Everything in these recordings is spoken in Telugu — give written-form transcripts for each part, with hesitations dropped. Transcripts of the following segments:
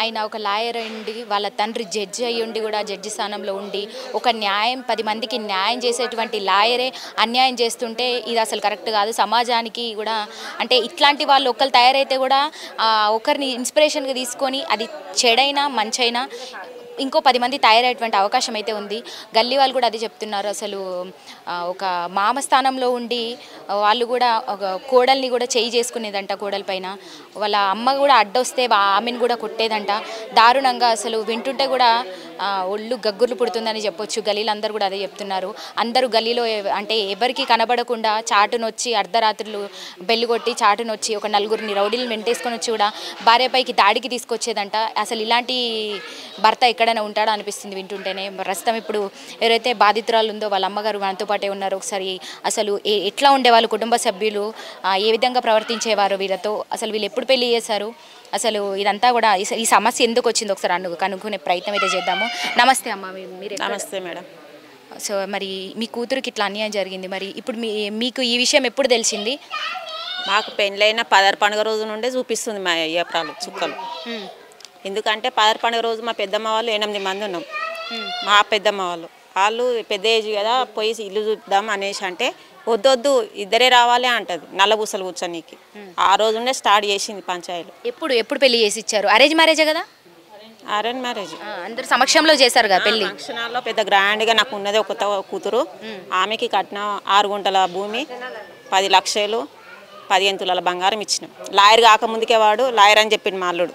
ఆయన ఒక లాయర్ ఉండి వాళ్ళ తండ్రి జడ్జి అయ్యి ఉండి కూడా జడ్జి స్థానంలో ఉండి ఒక న్యాయం 10 మందికి న్యాయం చేసేటువంటి లాయరే అన్యాయం చేస్తుంటే ఇది అసలు కరెక్ట్ కాదు. సమాజానికి కూడా అంటే ఇట్లాంటి వాళ్ళు ఒకరు తయారైతే కూడా ఒకరిని ఇన్స్పిరేషన్గా తీసుకొని అది చెడైనా మంచైనా ఇంకో 10 మంది తయారయ్యేటువంటి అవకాశం అయితే ఉంది. గల్లీ వాళ్ళు కూడా అది చెప్తున్నారు. అసలు ఒక మామ స్థానంలో ఉండి వాళ్ళు కూడా ఒక కోడల్ని కూడా చేయి చేసుకునేదంట. కోడల పైన వాళ్ళ అమ్మ కూడా అడ్డొస్తే ఆమెను కూడా కొట్టేదంట. దారుణంగా అసలు వింటుంటే కూడా ఒళ్ళు గగ్గుర్లు పుడుతుందని చెప్పొచ్చు. గల్లీలు అందరూ కూడా అదే చెప్తున్నారు. అందరూ గల్లీలో అంటే ఎవరికి కనబడకుండా చాటునొచ్చి అర్ధరాత్రులు బెల్లు కొట్టి చాటునొచ్చి ఒక నలుగురిని రౌడీలు వెంటేసుకొని వచ్చి కూడా భార్యపైకి దాడికి తీసుకొచ్చేదంట. అసలు ఇలాంటి భర్త ఎక్కడైనా ఉంటాడో అనిపిస్తుంది వింటుంటేనే. ప్రస్తుతం ఇప్పుడు ఎవరైతే బాధితురాలు ఉందో వాళ్ళ అమ్మగారు మనతో పాటే ఉన్నారు. ఒకసారి అసలు ఎట్లా ఉండేవాళ్ళు కుటుంబ సభ్యులు, ఏ విధంగా ప్రవర్తించేవారు వీళ్ళతో, అసలు వీళ్ళు ఎప్పుడు పెళ్లి చేశారు, అసలు ఇదంతా కూడా ఈ సమస్య ఎందుకు వచ్చింది ఒకసారి కనుక్కునే ప్రయత్నం అయితే చేద్దాము. నమస్తే అమ్మ. మీరు నమస్తే మేడం. సో మరి మీ కూతురికి ఇట్లా అన్యాయం జరిగింది, మరి ఇప్పుడు మీకు ఈ విషయం ఎప్పుడు తెలిసింది? మాకు పెళ్ళైన 16 పండుగ రోజు నుండే చూపిస్తుంది మా ఏప్రాలు చుక్కలు. ఎందుకంటే 16 పండుగ రోజు మా పెద్దమ్మ వాళ్ళు 8 మంది ఉన్నాం. మా పెద్దమ్మ వాళ్ళు పెద్ద ఏజ్ కదా, పోయి ఇల్లు చూద్దాం అనేసి అంటే వద్దొద్దు ఇద్దరే రావాలి అంటది. నల్లబూసలు కూర్చొనికి ఆ రోజునే స్టార్ట్ చేసింది పంచాయతీలు. ఎప్పుడు పెళ్లి చేసి ఇచ్చారు? అరేంజ్ మ్యారేజే కదా? Arrange marriage. అందరు సమక్షంలో చేశారు కదా పెళ్లి. ఫంక్షనాల్లో పెద్ద గ్రాండ్గా నాకు ఉన్నది ఒక కూతురు. ఆమెకి కట్టిన 6 గుంటల భూమి, 10 లక్షలు, 15 తులాల బంగారం ఇచ్చినాం. లాయర్ కాకముందుకే వాడు లాయర్ అని చెప్పిండు మా అల్లుడు.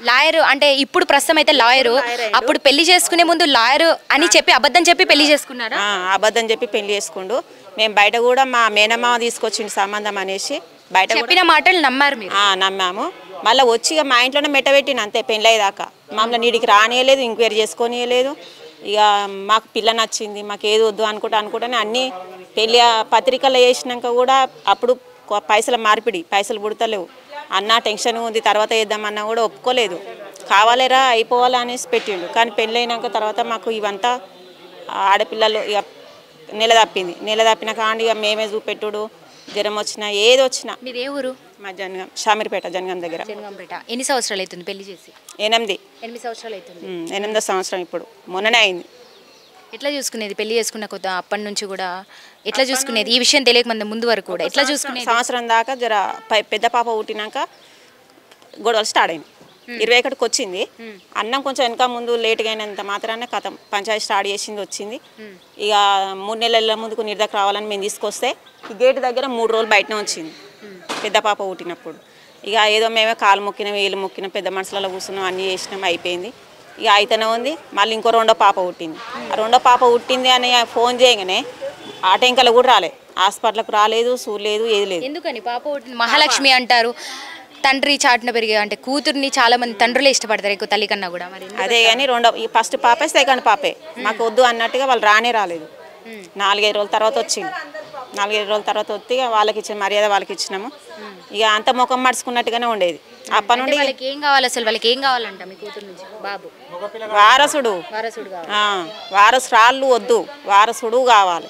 లాయర్ అంటే ఇప్పుడు ప్రస్తుతం అయితే లాయరు, అప్పుడు పెళ్లి చేసుకునే ముందు లాయరు అని చెప్పి అబద్ధం చెప్పి పెళ్లి చేసుకున్నారా? అబద్ధం చెప్పి పెళ్లి చేసుకుండు. మేము బయట కూడా మా మేనమామ తీసుకొచ్చిండు సంబంధం అనేసి బయట చెప్పిన మాటలు నమ్మారు మీరు? నమ్మాము. మళ్ళీ వచ్చి మా ఇంట్లోనే మెట్టబెట్టిన అంతే. పెళ్ళయ్యేదాకా మమ్మల్ని నీడికి రానియలేదు, ఎంక్వైరీ చేసుకోనియలేదు. ఇక మాకు పిల్ల నచ్చింది, మాకు ఏది వద్దు అనుకుంటానే అన్నీ పెళ్ళి పత్రికలు వేసినాక కూడా అప్పుడు పైసల మార్పిడి, పైసలు పుడతలేవు అన్న టెన్షన్ ఉంది. తర్వాత వేద్దామన్నా కూడా ఒప్పుకోలేదు. కావాలేరా అయిపోవాలా అనేసి పెట్టిండు. కానీ పెళ్ళైనాక తర్వాత మాకు ఇవంతా ఆడపిల్లలు ఇక నెల తప్పిన కాండి ఇక మేమే చూపెట్టుడు, జ్వరం వచ్చినా ఏది వచ్చినా. మీరు ఏ ఊరు? మా జనగం, షామీర్పేట జనగం దగ్గర. జనగంపేట. ఎన్ని సంవత్సరాలు అవుతుంది పెళ్లి చేసి? 8 సంవత్సరాలు అవుతుంది. 8వ సంవత్సరం ఇప్పుడు మొన్ననే అయింది. ఎట్లా చూసుకునేది పెళ్లి చేసుకున్న కొత్త అప్పటి నుంచి కూడా? ఎట్లా చూసుకునేది ఈ విషయం తెలియక ముందు వరకు కూడా ఎట్లా చూసుకునేది? సంవత్సరం దాకా జర పెద్ద పాప పుట్టినాక గొడవలు స్టార్ట్ అయింది. 21కి వచ్చింది. అన్నం కొంచెం వెనక ముందు లేట్గా అయినంత మాత్రాన కథం పంచాయతీ స్టార్ట్ చేసింది, వచ్చింది. ఇక 3 నెలల ముందుకు నిర్దకు రావాలని మేము తీసుకొస్తే ఈ గేటు దగ్గర 3 రోజులు బయటనే వచ్చింది పెద్ద పాప పుట్టినప్పుడు. ఇక ఏదో మేమే కాలు మొక్కినాం, వేలు మొక్కినాం, పెద్ద మనుషులలో కూర్చున్నాం, అన్నీ చేసినాం, అయిపోయింది. ఇక అయితేనే ఉంది. మళ్ళీ ఇంకో 2వ పాప పుట్టింది. ఆ 2వ పాప పుట్టింది అని ఫోన్ చేయగానే ఆ టెంకలు కూడా రాలేదు, హాస్పిటల్కి రాలేదు, చూడలేదు, ఏది లేదు. ఎందుకని? పాప మహాలక్ష్మి అంటారు, తండ్రి చాటున పెరిగే అంటే కూతుర్ని చాలా మంది తండ్రులే ఇష్టపడతారు ఎక్కువ తల్లి కన్నా కూడా. మరి అదే కానీ ఈ ఫస్ట్ పాపే సెకండ్ పాపే మాకు వద్దు అన్నట్టుగా వాళ్ళు రాలేదు. 4-5 రోజుల తర్వాత వచ్చింది. 4-5 రోజుల తర్వాత వచ్చి వాళ్ళకి ఇచ్చిన మర్యాద వాళ్ళకి ఇచ్చినాము. ఇక అంత ముఖం మడుచుకున్నట్టుగానే ఉండేది. అప్పటి నుండి వాళ్ళకి ఏం కావాలి, అసలు వాళ్ళకి ఏం కావాలంట మీ కూతురు నుంచి? బాబు వారసురాళ్ళు వద్దు, వారసుడు కావాలి.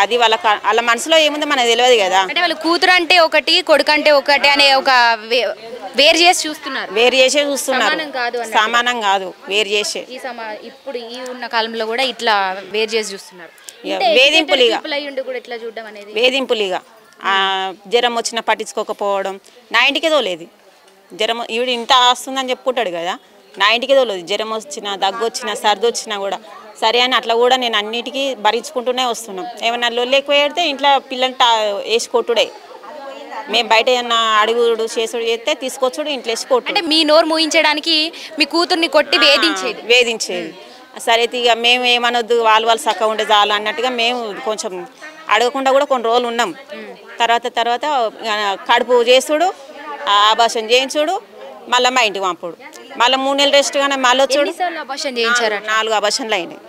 అది వాళ్ళ మనసులో ఏముందో మనకు తెలియదు కదా. అంటే వాళ్ళ కూతురు అంటే ఒకటి, కొడుకు అంటే ఒకటి అనే ఒక వేరు చేసి చూస్తున్నారు. సమానం కాదు, వేరు చేసే. ఇప్పుడు ఈ ఉన్న కాలంలో కూడా ఇట్లా వేరు చేసి చూస్తున్నారు. వేధింపులిగా జ్వరం వచ్చినా పట్టించుకోకపోవడం. నా ఇంటికే తోలేదు జ్వరం. ఈవిడ ఇంత వస్తుందని చెప్పుకుంటాడు కదా, నా ఇంటికే తోలేదు. జ్వరం వచ్చినా, దగ్గు వచ్చినా, సర్ది వచ్చినా కూడా సరే అని అట్లా కూడా నేను అన్నిటికీ భరించుకుంటూనే వస్తున్నాం. ఏమన్నా లొల్లి ఎక్కువ పెడితే ఇంట్లో పిల్లల్ని వేసి కొట్టుడే. మేము బయట ఏమన్నా అడుగుడు చేసుడు చేస్తే తీసుకొచ్చుడు, ఇంట్లో వేసి కొట్టు. అంటే మీ నోరు మూయించడానికి మీ కూతుర్ని కొట్టి వేధించేది. సరే ఇక మేము ఏమనొద్దు, వాళ్ళు చక్కగా ఉండే చాలు అన్నట్టుగా మేము కొంచెం అడగకుండా కూడా కొన్ని రోజులు ఉన్నాం. తర్వాత కడుపు చేసుడు, ఆభాషణ చేయించుడు, మళ్ళీ మా ఇంటికి పంపుడు, మళ్ళీ 3 నెలలు రెస్ట్ కానీ మళ్ళీ వచ్చాడు. 4 అబార్షన్లు అయినాయి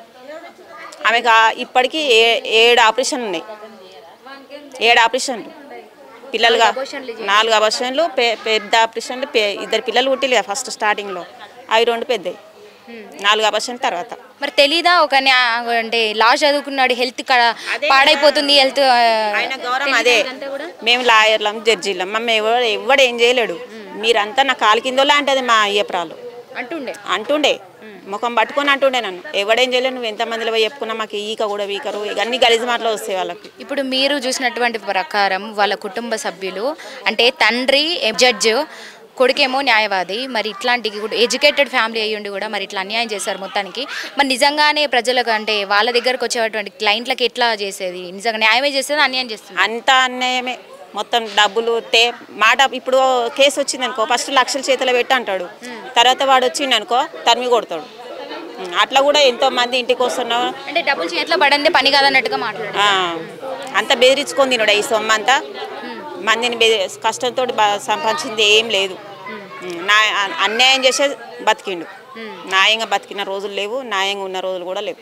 ఆమెకు. ఇప్పటికీ 7 ఆపరేషన్లు ఉన్నాయి. 7 ఆపరేషన్లు పిల్లలుగా, 4 అబార్షన్లు, పెద్ద ఆపరేషన్లు. 2 పిల్లలు పుట్టిలే ఫస్ట్ స్టార్టింగ్లో, అవి 2 పెద్దవి. 4 అబార్షన్ తర్వాత. మరి తెలీదా ఒక అంటే లా చదువుకున్నాడు, హెల్త్ పాడైపోతుంది, హెల్త్ ఆయన గౌరవం అదే. మేము లాయర్లం, జడ్జీలం, మమ్మల్ని ఎవడు ఏం చేయలేడు. మీరంతా నా కాలు కిందోలా అంటది మా అయ్యపురాలు అంటుండే ముఖం పట్టుకొని అంటుండే నన్ను ఎవడేం చేయలేదు నువ్వు ఎంతమందిలో పోయి చెప్పుకున్నా మాకు ఈక కూడా వీకరు ఇవన్నీ గలీజు మాటలు వస్తాయి వాళ్ళకి. ఇప్పుడు మీరు చూసినటువంటి ప్రకారం వాళ్ళ కుటుంబ సభ్యులు అంటే తండ్రి జడ్జ్ కొడుకేమో న్యాయవాది, మరి ఇట్లాంటి ఎడ్యుకేటెడ్ ఫ్యామిలీ అయ్యుండి కూడా మరి ఇట్లా అన్యాయం చేశారు మొత్తానికి. మరి నిజంగానే ప్రజలకు అంటే వాళ్ళ దగ్గరకు వచ్చేటువంటి క్లయింట్లకి ఎట్లా చేసేది? నిజంగా న్యాయమే చేసేది అన్యాయం చేస్తుంది? అంత అన్యాయమే. మొత్తం డబ్బులు మాట ఇప్పుడు కేసు వచ్చింది అనుకో ఫస్ట్ లక్షల చేతిలో పెట్టి అంటాడు, తర్వాత వాడు వచ్చిండు అనుకో తరిమి కొడతాడు. అట్లా కూడా ఎంతో మంది ఇంటికి వస్తున్నావు అంటే డబ్బులు చేతిలో పడందే పని కాదన్నట్టుగా మాట్లాడు. అంత బెదిరించుకొని తినడు ఈ సొమ్ము అంతా మందిని కష్టంతో సంపాదించింది ఏం లేదు. అన్యాయం చేసే బతికిండు. న్యాయంగా బతికిన రోజులు లేవు, న్యాయంగా ఉన్న రోజులు కూడా లేవు.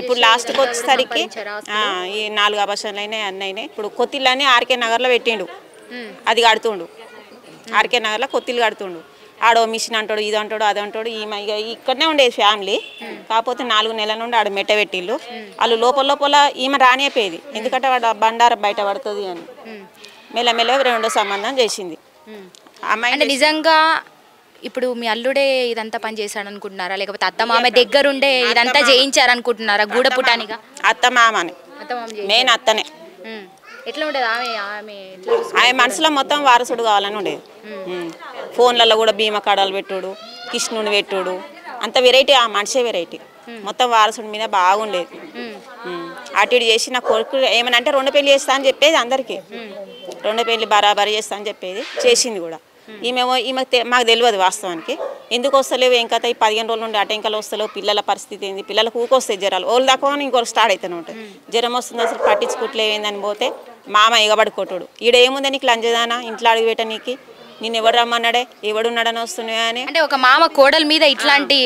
ఇప్పుడు లాస్ట్కి వచ్చేసరికి ఈ 4 అబర్షన్లు అయినాయి అన్నీ అయినాయి. ఇప్పుడు కొత్తిల్లని ఆర్కే నగర్లో పెట్టిండు, అది కడుతుండు. ఆర్కే నగర్లో కొత్తిల్లు కడుతుండు. ఆడో మిషన్ అంటాడు, ఇది అంటాడు, అది అంటాడు. ఈమె ఇక్కడనే ఉండేది ఫ్యామిలీ, కాకపోతే 4 నెలల నుండి ఆడ మెట్ట పెట్టిళ్ళు. వాళ్ళు లోపల ఈమె రానిపోయేది, ఎందుకంటే వాడు బండారం బయట పడుతుంది అని. మెల్లమెల్ల రెండో సంబంధం చేసింది అమ్మాయి. అంటే నిజంగా ఇప్పుడు మీ అల్లుడే ఇదంతా పని చేశాడు అనుకుంటున్నారా, లేకపోతే అత్త మామ దగ్గరుండే ఇదంతా చేయించారనుకుంటున్నారా? గూడపుటానిగా అత్త మామని నేను అత్తనే. ఎట్లా ఉండేది ఆమె మనసులో మొత్తం వారసుడు కావాలని ఉండేది. ఫోన్లలో కూడా భీమా కాడాలు పెట్టుడు, కృష్ణుని పెట్టుడు, అంత వెరైటీ. ఆ మనిషే వెరైటీ. మొత్తం వారసుడి మీద బాగుండేది. అటు ఇటు చేసి నా కొడుకు ఏమని అంటే 2 పెళ్లి చేస్తా అని చెప్పేది అందరికీ. 2 పెళ్లి బరాబరి చేస్తా అని చెప్పేది, చేసింది కూడా. ఈమె మాకు తెలియదు వాస్తవానికి ఎందుకు వస్తలేవు ఏం కథ. ఈ 15 రోజుల నుండి అటెంకలు వస్తలేవు. పిల్లల పరిస్థితి ఏంది, పిల్లలకు ఊకొస్తాయి జ్వరాలు. ఓళ్ళు దాకా ఇంకొకరు స్టార్ట్ అవుతూనే ఉంటుంది. జ్వరం వస్తుంది అసలు పట్టించుకోవట్లేదని పోతే మామ ఎగబడుకోటాడు. ఈడ ఏముంది నీకు లంజదానా ఇంట్లో అడుగు పెట్ట నీకు, నేను ఎవడు రమ్మన్నాడే ఎవడున్నాడని వస్తున్నాయా అని. అంటే ఒక మామ కోడల మీద ఇట్లాంటి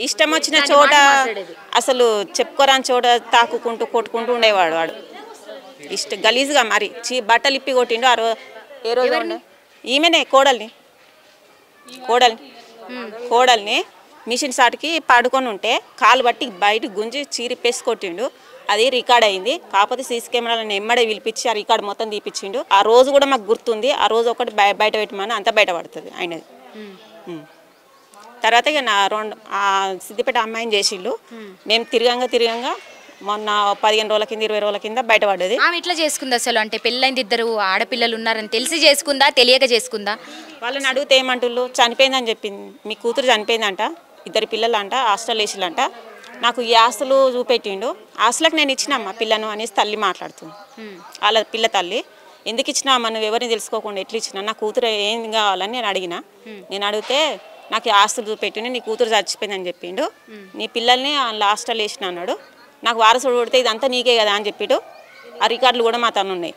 ఇష్టం వచ్చిన చోట అసలు చెప్పుకోరాని చోట తాకుకుంటూ కొట్టుకుంటూ ఉండేవాడు. వాడు గలీజ్గా మరి బట్టలు ఇప్పి కొట్టిండు. ఏ రోజు ఈమెనే కోడల్ని మిషన్ సాటుకి పడుకొని ఉంటే కాలు బట్టి బయట గుంజి చీరిపేసి కొట్టిండు. అది రికార్డ్ అయింది. కాకపోతే సీసీ కెమెరాలను ఎమ్మడే పిలిపించి ఆ రికార్డు మొత్తం తీపిచ్చిండు. ఆ రోజు కూడా మాకు గుర్తుంది. ఆ రోజు ఒకటి బయట పెట్టమని అంతా బయట పడుతుంది ఆయనది. తర్వాత ఇక సిద్దిపేట అమ్మాయిని చేసిండు. మేము తిరగంగా మొన్న 15 రోజుల కింద 20 రోజుల కింద బయటపడ్డది. ఆమె ఇట్లా చేసుకుంది అసలు? అంటే పెళ్ళైంది, 2 ఆడపిల్లలు ఉన్నారని తెలిసి చేసుకుందా, తెలియక చేసుకుందా? వాళ్ళని అడిగితే ఏమంటుళ్ళు, చనిపోయిందని చెప్పింది. మీ కూతురు చనిపోయిందంట, 2 పిల్లలు అంట, హాస్టల్ వేసిల్లంట. నాకు ఈ ఆస్తులు చూపెట్టిండు. ఆస్తులకు నేను ఇచ్చినమ్మా పిల్లను అనేసి తల్లి మాట్లాడుతుంది. వాళ్ళ పిల్ల తల్లి ఎందుకు ఇచ్చినామా, నువ్వు ఎవరిని తెలుసుకోకుండా ఎట్లా ఇచ్చినా, నా కూతురు ఏం కావాలని నేను అడిగిన. నేను అడిగితే నాకు ఆస్తులు చూపెట్టిండు, నీ కూతురు చచ్చిపోయిందని చెప్పిండు. నీ పిల్లల్ని హాస్టల్ వేసిన అన్నాడు. నాకు వారసుడు కొడితే ఇదంతా నీకే కదా అని చెప్పిడు. ఆ రికార్డులు కూడా మా తను ఉన్నాయి,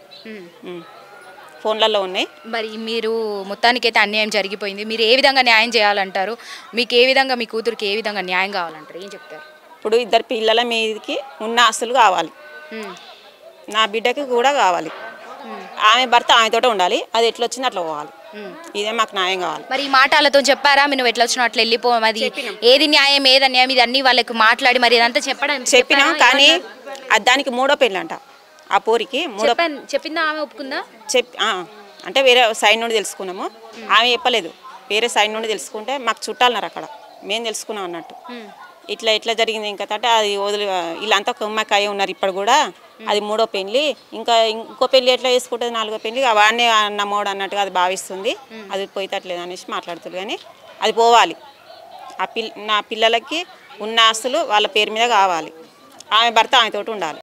ఫోన్లలో ఉన్నాయి. మరి మీరు మొత్తానికైతే అన్యాయం జరిగిపోయింది. మీరు ఏ విధంగా న్యాయం చేయాలంటారు? మీకు ఏ విధంగా, మీ కూతురికి ఏ విధంగా న్యాయం కావాలంటారు? ఏం చెప్తారు? ఇప్పుడు 2 పిల్లల మీదకి ఉన్న ఆస్తులు కావాలి, నా బిడ్డకి కూడా కావాలి. ఆమె భర్త ఆమెతోటే ఉండాలి, అది ఎట్లా వచ్చింది అట్లా పోవాలి. ఇదే మాకు న్యాయం కావాలి. మరి ఈ మాటలతో చెప్పారా నువ్వు ఎట్లా వచ్చినా అట్లా వెళ్ళిపోవాలి, అది ఏది న్యాయం ఏది అన్యాయం ఇది అన్ని వాళ్ళకి మాట్లాడి మరి ఇదంతా చెప్పినాం. కానీ దానికి 3వ పెళ్ళి అంట. ఆ పోరికి చెప్పిందా? ఆమె ఒప్పుకుందా? అంటే వేరే సైడ్ నుండి తెలుసుకున్నాము. ఆమె చెప్పలేదు, వేరే సైడ్ నుండి తెలుసుకుంటే మాకు చుట్టాలన్నారు అక్కడ, మేము తెలుసుకున్నాం అన్నట్టు. ఇట్లా జరిగింది ఇంకా అంటే అది వదిలి వీళ్ళంతా కుమ్మకాయ ఉన్నారు ఇప్పుడు కూడా. అది 3వ పెళ్ళి. ఇంకో పెళ్ళి ఎట్లా చేసుకుంటుంది, 4వ పెళ్ళి వాడినే నమ్మోడు అన్నట్టుగా అది భావిస్తుంది. అది పోయితట్లేదు అనేసి మాట్లాడుతుంది. కానీ అది పోవాలి. నా పిల్లలకి ఉన్న ఆస్తులు వాళ్ళ పేరు మీద కావాలి. ఆమె భర్త ఆమెతోటి ఉండాలి.